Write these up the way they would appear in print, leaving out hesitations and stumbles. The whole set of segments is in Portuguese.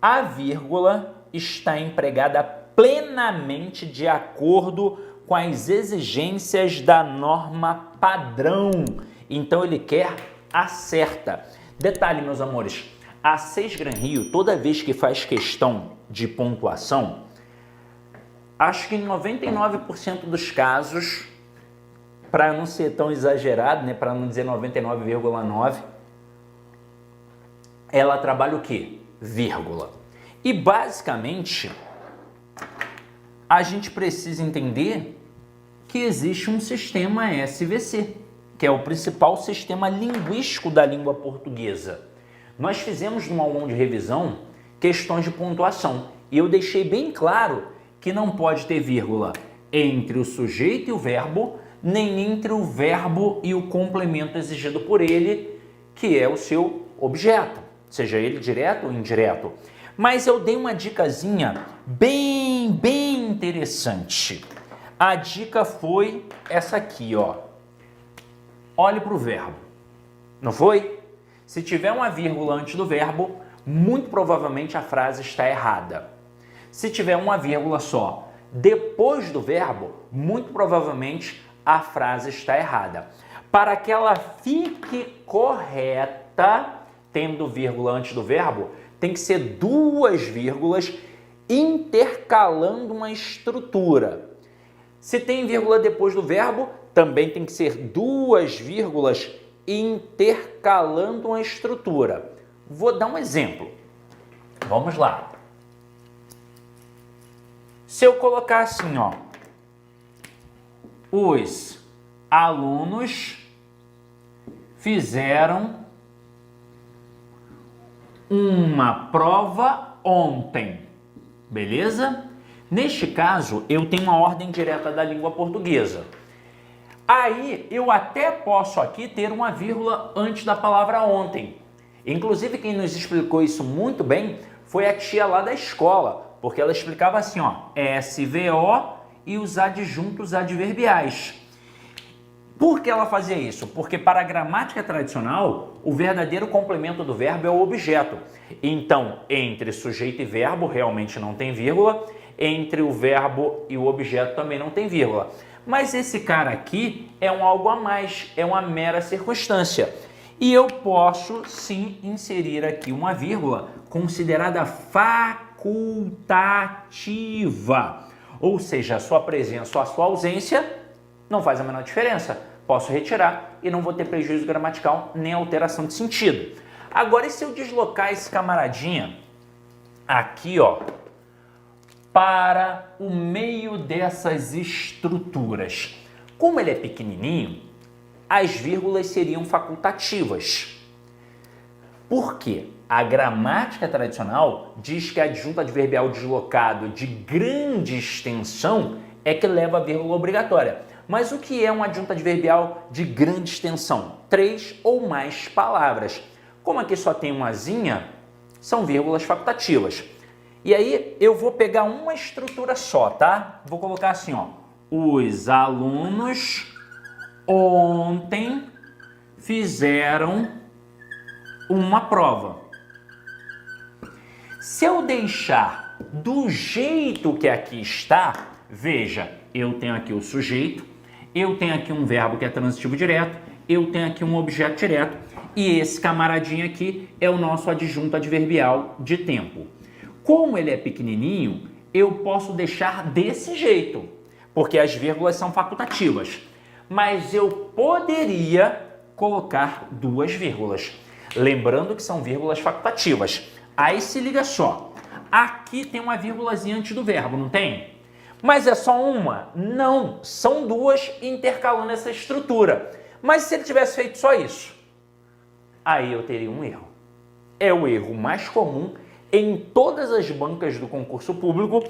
A vírgula está empregada plenamente de acordo com as exigências da norma padrão. Então ele quer a certa. Detalhe, meus amores, a Seis Gran Rio, toda vez que faz questão de pontuação, acho que em 99% dos casos, para não ser tão exagerado, né, para não dizer 99,9, ela trabalha o quê? Vírgula. E basicamente, a gente precisa entender que existe um sistema SVC, que é o principal sistema linguístico da língua portuguesa. Nós fizemos numa aula de revisão questões de pontuação e eu deixei bem claro que não pode ter vírgula entre o sujeito e o verbo, nem entre o verbo e o complemento exigido por ele, que é o seu objeto, seja ele direto ou indireto. Mas eu dei uma dicasinha bem interessante. A dica foi essa aqui, ó. Olhe para o verbo. Não foi? Se tiver uma vírgula antes do verbo, muito provavelmente a frase está errada. Se tiver uma vírgula só depois do verbo, muito provavelmente a frase está errada. Para que ela fique correta, tendo vírgula antes do verbo, tem que ser duas vírgulas intercalando uma estrutura. Se tem vírgula depois do verbo, também tem que ser duas vírgulas intercalando uma estrutura. Vou dar um exemplo. Vamos lá. Se eu colocar assim, ó, os alunos fizeram uma prova ontem, beleza? Neste caso, eu tenho uma ordem direta da língua portuguesa. Aí, eu até posso aqui ter uma vírgula antes da palavra ontem. Inclusive, quem nos explicou isso muito bem foi a tia lá da escola, porque ela explicava assim, ó, SVO e os adjuntos adverbiais. Por que ela fazia isso? Porque para a gramática tradicional, o verdadeiro complemento do verbo é o objeto. Então, entre sujeito e verbo realmente não tem vírgula, entre o verbo e o objeto também não tem vírgula. Mas esse cara aqui é um algo a mais, é uma mera circunstância. E eu posso sim inserir aqui uma vírgula considerada facultativa. Ou seja, a sua presença ou a sua ausência não faz a menor diferença. Posso retirar e não vou ter prejuízo gramatical nem alteração de sentido. Agora, e se eu deslocar esse camaradinha aqui, ó, para o meio dessas estruturas? Como ele é pequenininho, as vírgulas seriam facultativas. Por quê? A gramática tradicional diz que adjunto adverbial deslocado de grande extensão é que leva a vírgula obrigatória. Mas o que é um adjunto adverbial de grande extensão? 3 ou mais palavras. Como aqui só tem umazinha, são vírgulas facultativas. E aí eu vou pegar uma estrutura só, tá? Vou colocar assim, ó. Os alunos ontem fizeram uma prova. Se eu deixar do jeito que aqui está, veja, eu tenho aqui o sujeito, eu tenho aqui um verbo que é transitivo direto, eu tenho aqui um objeto direto e esse camaradinho aqui é o nosso adjunto adverbial de tempo. Como ele é pequenininho, eu posso deixar desse jeito, porque as vírgulas são facultativas. Mas eu poderia colocar duas vírgulas, lembrando que são vírgulas facultativas. Aí se liga só, aqui tem uma vírgulazinha antes do verbo, não tem? Mas é só uma? Não, são duas intercalando essa estrutura. Mas se ele tivesse feito só isso, aí eu teria um erro. É o erro mais comum em todas as bancas do concurso público,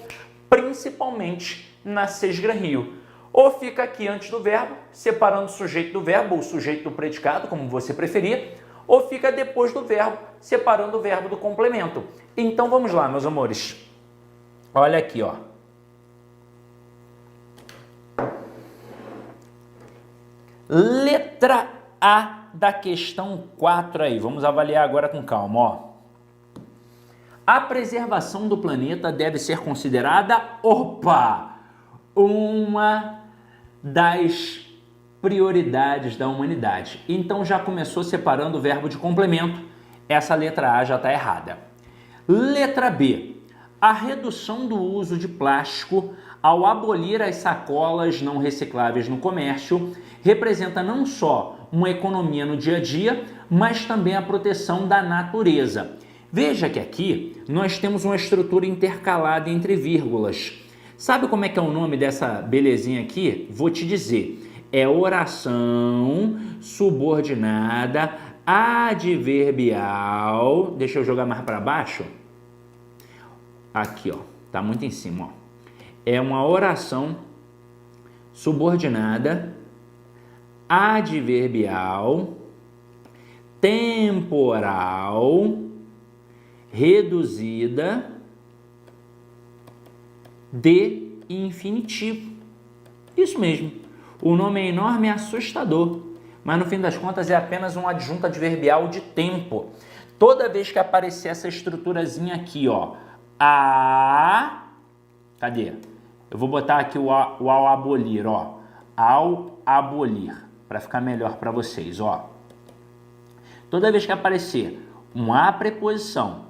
principalmente na Seis Gran Rio. Ou fica aqui antes do verbo, separando o sujeito do verbo, ou o sujeito do predicado, como você preferir, ou fica depois do verbo, separando o verbo do complemento. Então vamos lá, meus amores. Olha aqui, ó. Letra A da questão 4 aí. Vamos avaliar agora com calma, ó. A preservação do planeta deve ser considerada, uma das prioridades da humanidade. Então já começou separando o verbo de complemento. Essa letra A já está errada. Letra B. A redução do uso de plástico ao abolir as sacolas não recicláveis no comércio representa não só uma economia no dia a dia, mas também a proteção da natureza. Veja que aqui nós temos uma estrutura intercalada entre vírgulas. Sabe como é que é o nome dessa belezinha aqui? Vou te dizer. É oração subordinada adverbial. Deixa eu jogar mais para baixo. Aqui, ó. Tá muito em cima, ó. É uma oração subordinada adverbial temporal reduzida de infinitivo. Isso mesmo. O nome é enorme e assustador, mas no fim das contas é apenas um adjunto adverbial de tempo. Toda vez que aparecer essa estruturazinha aqui, ó, cadê? Eu vou botar aqui o ao abolir, ó, ao abolir, para ficar melhor para vocês, ó. Toda vez que aparecer um a preposição,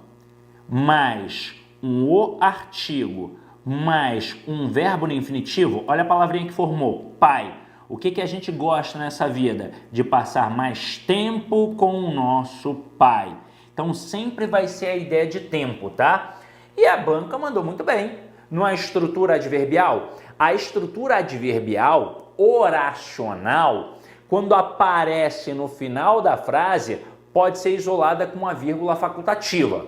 mais um o artigo, mais um verbo no infinitivo, olha a palavrinha que formou, pai. O que a gente gosta nessa vida? De passar mais tempo com o nosso pai. Então sempre vai ser a ideia de tempo, tá? E a Blanca mandou muito bem. Numa estrutura adverbial, a estrutura adverbial oracional, quando aparece no final da frase, pode ser isolada com uma vírgula facultativa.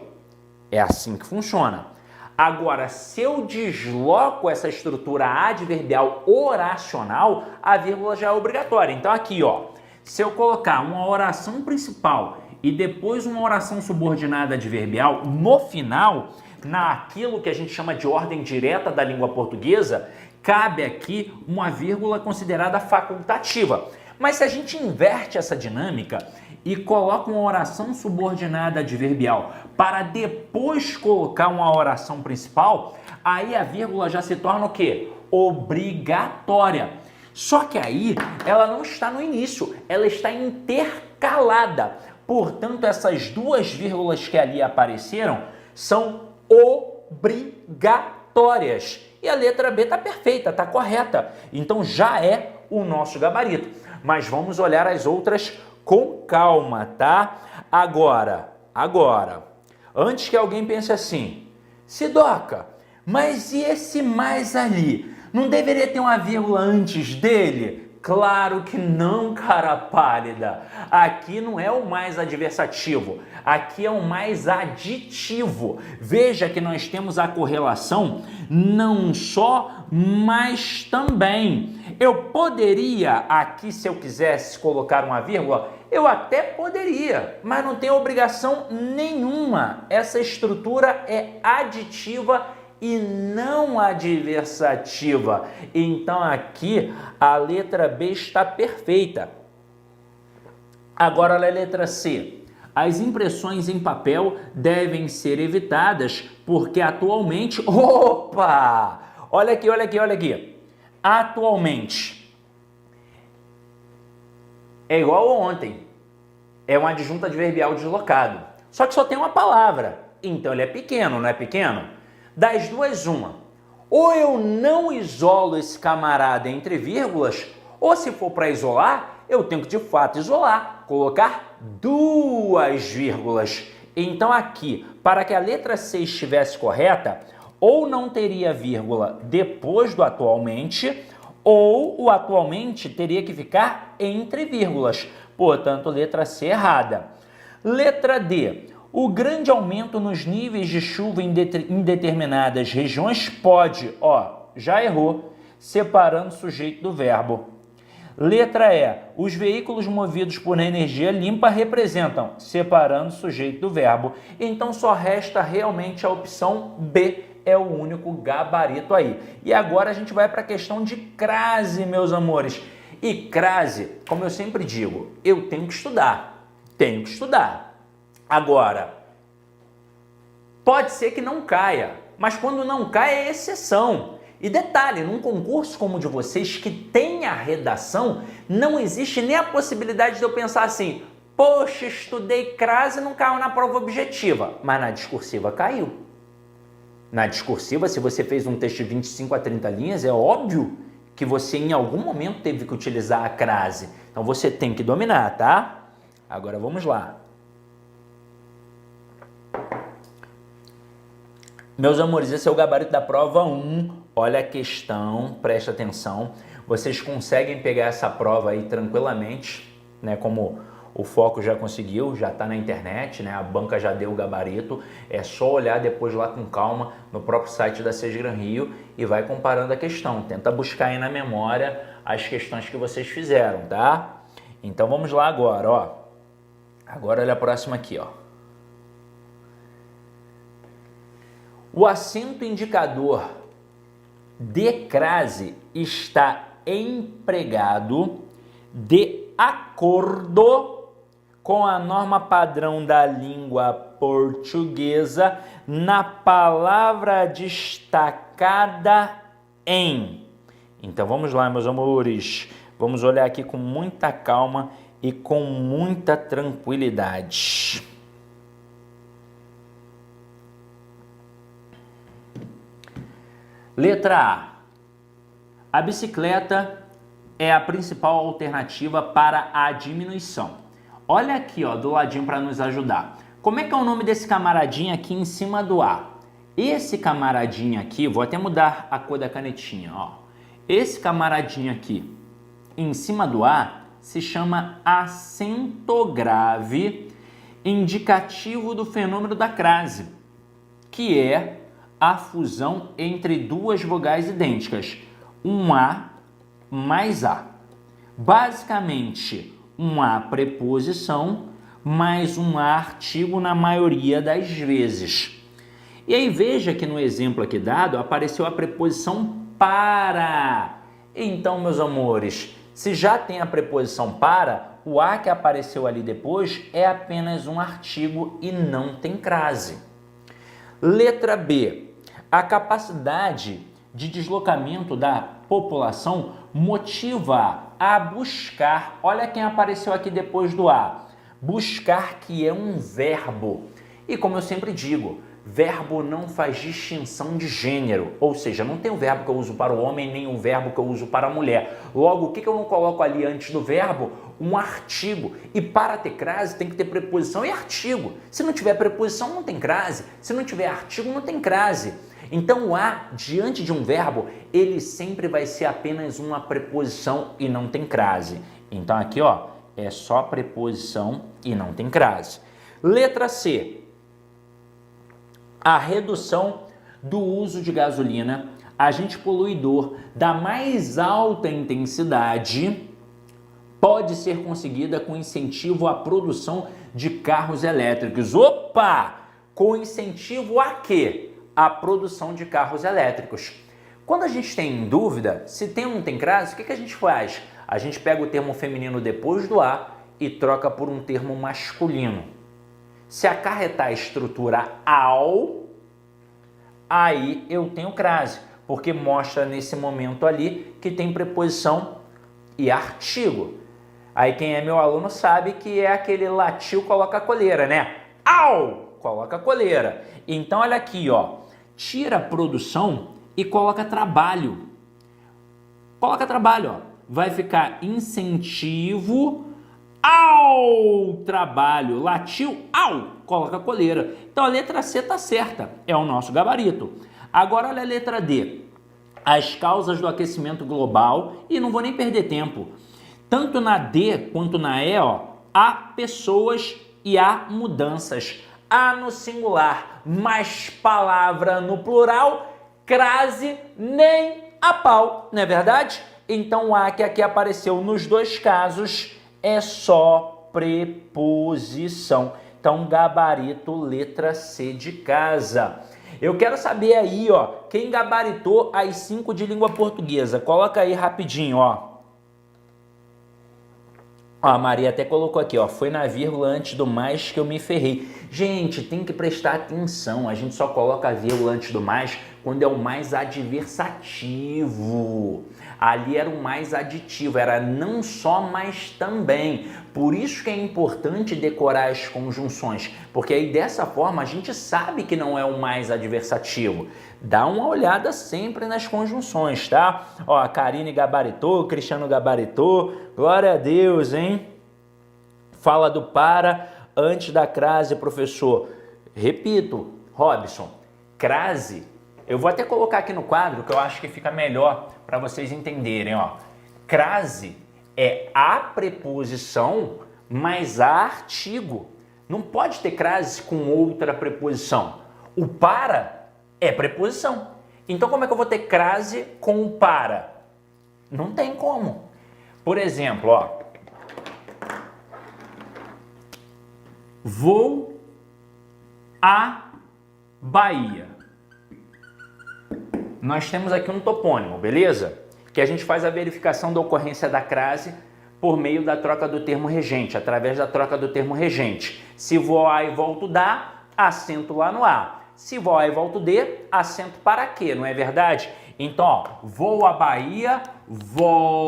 É assim que funciona. Agora, se eu desloco essa estrutura adverbial oracional, a vírgula já é obrigatória. Então aqui, ó, se eu colocar uma oração principal e depois uma oração subordinada adverbial no final, naquilo que a gente chama de ordem direta da língua portuguesa, cabe aqui uma vírgula considerada facultativa. Mas se a gente inverte essa dinâmica e coloca uma oração subordinada adverbial para depois colocar uma oração principal, aí a vírgula já se torna o quê? Obrigatória. Só que aí ela não está no início, ela está intercalada. Portanto, essas duas vírgulas que ali apareceram são obrigatórias. E a letra B está perfeita, está correta. Então já é o nosso gabarito. Mas vamos olhar as outras com calma, tá? Agora, antes que alguém pense assim, Sidoca, mas e esse mais ali? Não deveria ter uma vírgula antes dele? Claro que não, cara pálida. Aqui não é o mais adversativo, aqui é o mais aditivo. Veja que nós temos a correlação não só, mas também. Eu poderia aqui, se eu quisesse colocar uma vírgula, eu até poderia, mas não tem obrigação nenhuma. Essa estrutura é aditiva e não adversativa. Então aqui a letra B está perfeita. Agora a letra C. As impressões em papel devem ser evitadas porque atualmente... Opa! Olha aqui. Atualmente. É igual ontem. É um adjunto adverbial deslocado. Só que só tem uma palavra. Então ele é pequeno, não é pequeno? Das duas, uma. Ou eu não isolo esse camarada entre vírgulas, ou se for para isolar, eu tenho que de fato isolar, colocar duas vírgulas. Então aqui, para que a letra C estivesse correta, ou não teria vírgula depois do atualmente, ou o atualmente teria que ficar entre vírgulas. Portanto, letra C errada. Letra D. O grande aumento nos níveis de chuva em determinadas regiões pode, já errou, separando o sujeito do verbo. Letra E. Os veículos movidos por energia limpa representam, separando o sujeito do verbo. Então só resta realmente a opção B, é o único gabarito aí. E agora a gente vai para a questão de crase, meus amores. E crase, como eu sempre digo, eu tenho que estudar. Agora, Pode ser que não caia, mas quando não cai é exceção. E detalhe, num concurso como o de vocês, que tem a redação, não existe nem a possibilidade de eu pensar assim, poxa, estudei crase e não caiu na prova objetiva, mas na discursiva caiu. Na discursiva, se você fez um texto de 25 a 30 linhas, é óbvio que você em algum momento teve que utilizar a crase. Então você tem que dominar, tá? Agora vamos lá. Meus amores, esse é o gabarito da prova 1. Olha a questão, presta atenção. Vocês conseguem pegar essa prova aí tranquilamente, né? Como o Foco já conseguiu, já está na internet, né? A banca já deu o gabarito. É só olhar depois lá com calma no próprio site da Sesgran Rio e vai comparando a questão. Tenta buscar aí na memória as questões que vocês fizeram, tá? Então vamos lá agora, ó. Agora olha a próxima aqui, ó. O acento indicador de crase está empregado de acordo com a norma padrão da língua portuguesa na palavra destacada em. Então vamos lá, meus amores. Vamos olhar aqui com muita calma e com muita tranquilidade. Letra A. A bicicleta é a principal alternativa para a diminuição. Olha aqui, ó, do ladinho para nos ajudar. Como é que é o nome desse camaradinho aqui em cima do A? Esse camaradinho aqui, vou até mudar a cor da canetinha, ó. Esse camaradinho aqui em cima do A se chama acento grave, indicativo do fenômeno da crase, que é a fusão entre duas vogais idênticas, um A mais A. Basicamente, um A preposição mais um A artigo na maioria das vezes. E aí veja que no exemplo aqui dado apareceu a preposição para. Então, meus amores, se já tem a preposição para, o A que apareceu ali depois é apenas um artigo e não tem crase. Letra B. A capacidade de deslocamento da população motiva a buscar. Olha quem apareceu aqui depois do A. Buscar, que é um verbo. E como eu sempre digo, verbo não faz distinção de gênero. Ou seja, não tem o verbo que eu uso para o homem, nem o verbo que eu uso para a mulher. Logo, o que eu não coloco ali antes do verbo? Um artigo. E para ter crase tem que ter preposição e artigo. Se não tiver preposição, não tem crase. Se não tiver artigo, não tem crase. Então o A, diante de um verbo, ele sempre vai ser apenas uma preposição e não tem crase. Então aqui, ó, é só preposição e não tem crase. Letra C. A redução do uso de gasolina, agente poluidor da mais alta intensidade, pode ser conseguida com incentivo à produção de carros elétricos. Opa! Com incentivo a quê? A produção de carros elétricos. Quando a gente tem dúvida, se tem ou não tem crase, o que a gente faz? A gente pega o termo feminino depois do A e troca por um termo masculino. Se acarretar a estrutura ao, aí eu tenho crase, porque mostra nesse momento ali que tem preposição e artigo. Aí quem é meu aluno sabe que é aquele latiu coloca a coleira, né? Au! Coloca a coleira. Então olha aqui, ó. Tira a produção e coloca trabalho. Coloca trabalho, ó. Vai ficar incentivo ao trabalho. Latiu, ao, coloca a coleira. Então a letra C tá certa, é o nosso gabarito. Agora olha a letra D. As causas do aquecimento global, e não vou nem perder tempo. Tanto na D quanto na E, ó, há pessoas e há mudanças. A no singular, mais palavra no plural, crase nem a pau, não é verdade? Então o A que aqui apareceu nos dois casos é só preposição. Então gabarito letra C de casa. Eu quero saber aí, ó, quem gabaritou as 5 de língua portuguesa. Coloca aí rapidinho, ó. Ó, a Maria até colocou aqui, ó, foi na vírgula antes do mais que eu me ferrei. Gente, tem que prestar atenção, a gente só coloca a vírgula antes do mais quando é o mais adversativo. Ali era o mais aditivo, era não só, mas também. Por isso que é importante decorar as conjunções, porque aí dessa forma a gente sabe que não é o mais adversativo. Dá uma olhada sempre nas conjunções, tá? Ó, a Karine gabaritou, o Cristiano gabaritou, glória a Deus, hein? Fala do para antes da crase, professor. Repito, Robson, crase, eu vou até colocar aqui no quadro que eu acho que fica melhor para vocês entenderem, ó. Crase é a preposição mais a artigo. Não pode ter crase com outra preposição. O para é preposição. Então como é que eu vou ter crase com o para? Não tem como. Por exemplo, ó, vou à Bahia. Nós temos aqui um topônimo, beleza? Que a gente faz a verificação da ocorrência da crase por meio da troca do termo regente, através da troca do termo regente. Se vou A e volto da, acento lá no A. Se vou A e volto D, acento para quê, não é verdade? Então, ó, vou à Bahia, volto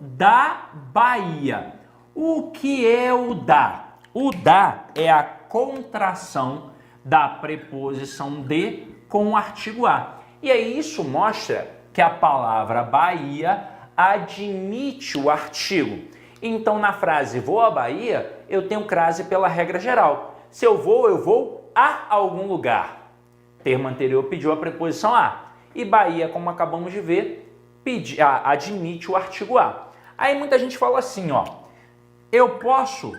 da Bahia. O que é o da? O da é a contração da preposição de com o artigo a. E aí isso mostra que a palavra Bahia admite o artigo. Então, na frase vou à Bahia, eu tenho crase pela regra geral. Se eu vou a algum lugar. Termo anterior pediu a preposição a. E Bahia, como acabamos de ver, admite o artigo a. Aí muita gente fala assim, ó, eu posso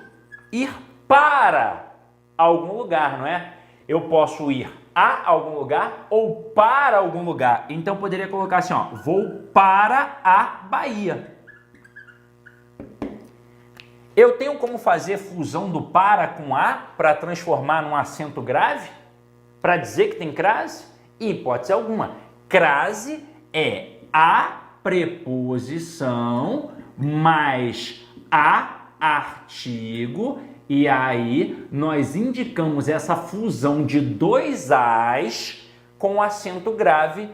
ir para algum lugar, não é? Eu posso ir a algum lugar ou para algum lugar. Então poderia colocar assim, ó, vou para a Bahia. Eu tenho como fazer fusão do para com a para transformar num acento grave? Para dizer que tem crase? Hipótese alguma. Crase é a preposição mais a artigo, e aí nós indicamos essa fusão de dois as com acento grave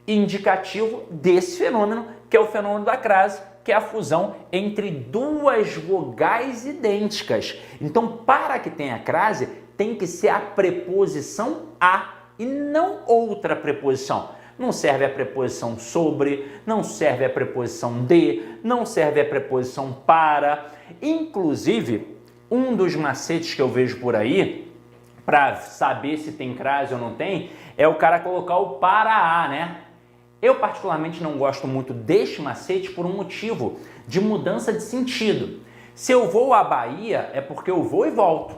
indicativo desse fenômeno, que é o fenômeno da crase, que é a fusão entre duas vogais idênticas. Então, para que tenha crase, tem que ser a preposição a e não outra preposição. Não serve a preposição sobre, não serve a preposição de, não serve a preposição para. Inclusive, um dos macetes que eu vejo por aí, para saber se tem crase ou não tem, é o cara colocar o para a, né? Eu particularmente não gosto muito deste macete por um motivo de mudança de sentido. Se eu vou à Bahia, é porque eu vou e volto.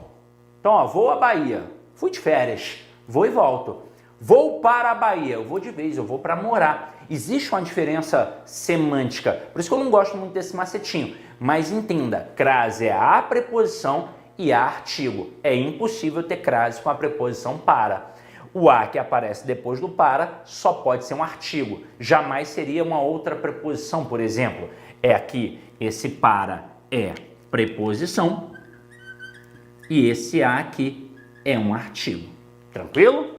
Então, ó, vou à Bahia, fui de férias, vou e volto. Vou para a Bahia, eu vou de vez, eu vou para morar. Existe uma diferença semântica, por isso que eu não gosto muito desse macetinho. Mas entenda, crase é a preposição e a artigo. É impossível ter crase com a preposição para. O a que aparece depois do para só pode ser um artigo, jamais seria uma outra preposição, por exemplo. É aqui, esse para é preposição e esse a aqui é um artigo. Tranquilo?